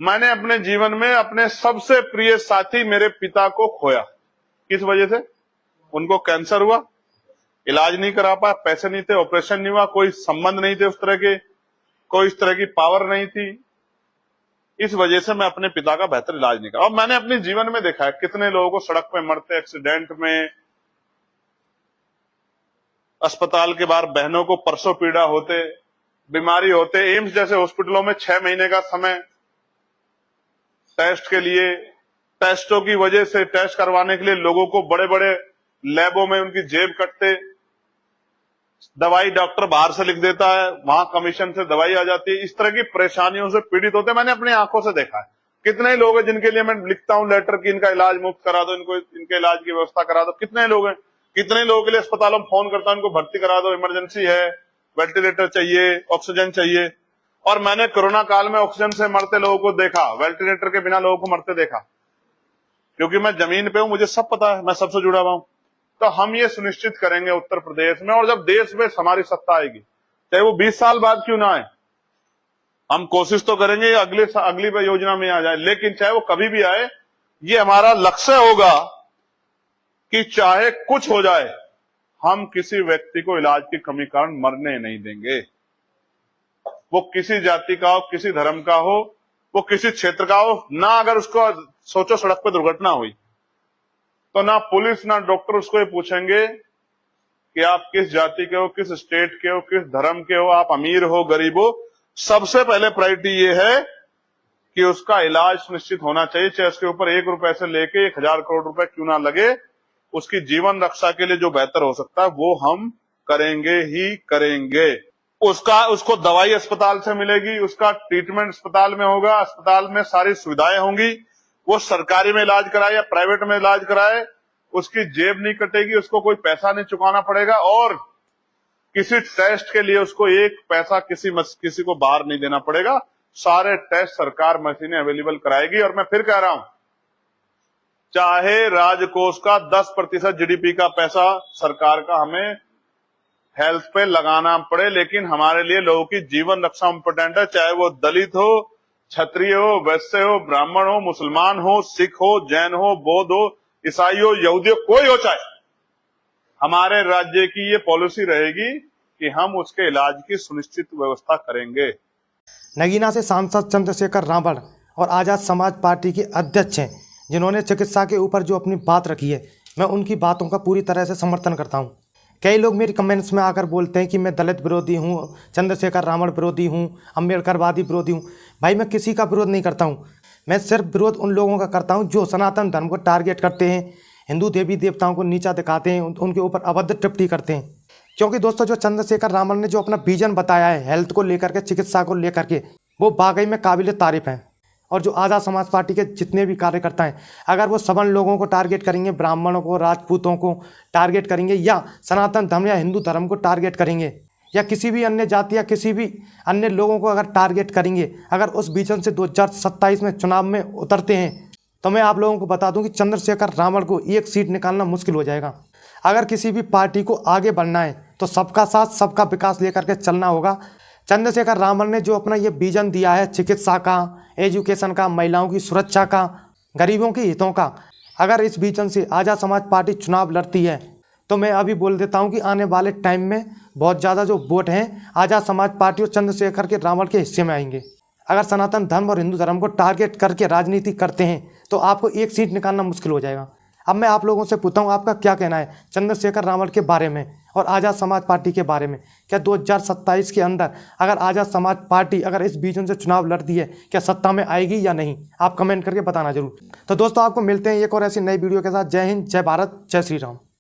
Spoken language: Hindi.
मैंने अपने जीवन में अपने सबसे प्रिय साथी मेरे पिता को खोया। किस वजह से? उनको कैंसर हुआ, इलाज नहीं करा पाया, पैसे नहीं थे, ऑपरेशन नहीं हुआ, कोई संबंध नहीं थे उस तरह के, कोई इस तरह की पावर नहीं थी। इस वजह से मैं अपने पिता का बेहतर इलाज नहीं करा। और मैंने अपने जीवन में देखा है कितने लोगों को सड़क पे मरते, एक्सीडेंट में, अस्पताल के बाहर बहनों को परसों पीड़ा होते, बीमारी होते, एम्स जैसे हॉस्पिटलों में 6 महीने का समय टेस्ट के लिए, टेस्टों की वजह से टेस्ट करवाने के लिए लोगों को बड़े बड़े लैबों में उनकी जेब कटते, दवाई डॉक्टर बाहर से लिख देता है, वहां कमीशन से दवाई आ जाती है। इस तरह की परेशानियों से पीड़ित होते मैंने अपनी आंखों से देखा है। कितने लोग हैं जिनके लिए मैं लिखता हूं लेटर कि इनका इलाज मुफ्त करा दो, इनको इनके इलाज की व्यवस्था करा दो। कितने लोग हैं, कितने लोगों के लिए अस्पतालों में फोन करता हूं इनको भर्ती करा दो, इमरजेंसी है, वेंटिलेटर चाहिए, ऑक्सीजन चाहिए। और मैंने कोरोना काल में ऑक्सीजन से मरते लोगों को देखा, वेंटिलेटर के बिना लोगों को मरते देखा, क्योंकि मैं जमीन पे हूं, मुझे सब पता है, मैं सबसे जुड़ा हुआ हूं। तो हम ये सुनिश्चित करेंगे उत्तर प्रदेश में, और जब देश में हमारी सत्ता आएगी, चाहे वो 20 साल बाद क्यों ना आए, हम कोशिश तो करेंगे अगली योजना में आ जाए, लेकिन चाहे वो कभी भी आए, ये हमारा लक्ष्य होगा कि चाहे कुछ हो जाए, हम किसी व्यक्ति को इलाज की कमी कारण मरने नहीं देंगे। वो किसी जाति का हो, किसी धर्म का हो, वो किसी क्षेत्र का हो ना। अगर उसको सोचो सड़क पर दुर्घटना हुई तो ना पुलिस ना डॉक्टर उसको ये पूछेंगे कि आप किस जाति के हो, किस स्टेट के हो, किस धर्म के हो, आप अमीर हो, गरीब हो। सबसे पहले प्रायोरिटी ये है कि उसका इलाज सुनिश्चित होना चाहिए, चाहे उसके ऊपर 1 रुपए से लेके 1000 करोड़ रुपए क्यों ना लगे। उसकी जीवन रक्षा के लिए जो बेहतर हो सकता है वो हम करेंगे ही करेंगे। उसको दवाई अस्पताल से मिलेगी, उसका ट्रीटमेंट अस्पताल में होगा, अस्पताल में सारी सुविधाएं होंगी। वो सरकारी में इलाज कराए या प्राइवेट में इलाज कराए, उसकी जेब नहीं कटेगी, उसको कोई पैसा नहीं चुकाना पड़ेगा, और किसी टेस्ट के लिए उसको 1 पैसा किसी को बाहर नहीं देना पड़ेगा। सारे टेस्ट सरकार मशीनें अवेलेबल कराएगी। और मैं फिर कह रहा हूं, चाहे राजकोष का 10% जीडीपी का पैसा सरकार का हमें हेल्थ पे लगाना पड़े, लेकिन हमारे लिए लोगों की जीवन रक्षा इंपोर्टेंट है। चाहे वो दलित हो, क्षत्रिय हो, वैश्य हो, ब्राह्मण हो, मुसलमान हो, सिख हो, जैन हो, बौद्ध हो, ईसाई हो, यहूदी हो, कोई हो, चाहे हमारे राज्य की ये पॉलिसी रहेगी कि हम उसके इलाज की सुनिश्चित व्यवस्था करेंगे। नगीना से सांसद चंद्रशेखर रावण और आज़ाद समाज पार्टी के अध्यक्ष हैं, जिन्होंने चिकित्सा के ऊपर जो अपनी बात रखी है, मैं उनकी बातों का पूरी तरह से समर्थन करता हूं। कई लोग मेरी कमेंट्स में आकर बोलते हैं कि मैं दलित विरोधी हूं, चंद्रशेखर रावण विरोधी हूं, अम्बेडकरवादी विरोधी हूं। भाई, मैं किसी का विरोध नहीं करता हूं। मैं सिर्फ विरोध उन लोगों का करता हूं जो सनातन धर्म को टारगेट करते हैं, हिंदू देवी देवताओं को नीचा दिखाते हैं, उनके ऊपर अभद्र टिप्पणी करते हैं। क्योंकि दोस्तों, जो चंद्रशेखर रावण ने जो अपना विजन बताया है हेल्थ को लेकर के, चिकित्सा को लेकर के, वो वाकई में काबिल तारीफ है। और जो आज़ाद समाज पार्टी के जितने भी कार्यकर्ता हैं, अगर वो सवर्ण लोगों को टारगेट करेंगे, ब्राह्मणों को, राजपूतों को टारगेट करेंगे, या सनातन धर्म या हिंदू धर्म को टारगेट करेंगे, या किसी भी अन्य जाति या किसी भी अन्य लोगों को अगर टारगेट करेंगे, अगर उस विजन से 2027 में चुनाव में उतरते हैं, तो मैं आप लोगों को बता दूं कि चंद्रशेखर रावण को 1 सीट निकालना मुश्किल हो जाएगा। अगर किसी भी पार्टी को आगे बढ़ना है तो सबका साथ, सबका विकास लेकर के चलना होगा। चंद्रशेखर रावण ने जो अपना ये विजन दिया है चिकित्सा का, एजुकेशन का, महिलाओं की सुरक्षा का, गरीबों के हितों का, अगर इस विजन से आज़ाद समाज पार्टी चुनाव लड़ती है तो मैं अभी बोल देता हूं कि आने वाले टाइम में बहुत ज़्यादा जो वोट हैं आज़ाद समाज पार्टी और चंद्रशेखर के रावण के हिस्से में आएंगे। अगर सनातन धर्म और हिंदू धर्म को टारगेट करके राजनीति करते हैं तो आपको 1 सीट निकालना मुश्किल हो जाएगा। अब मैं आप लोगों से पूछता हूँ, आपका क्या कहना है चंद्रशेखर रावण के बारे में और आज़ाद समाज पार्टी के बारे में? क्या 2027 के अंदर अगर आज़ाद समाज पार्टी अगर इस विजन से चुनाव लड़ती है, क्या सत्ता में आएगी या नहीं? आप कमेंट करके बताना जरूर। तो दोस्तों, आपको मिलते हैं एक और ऐसी नई वीडियो के साथ। जय हिंद, जय भारत, जय श्री राम।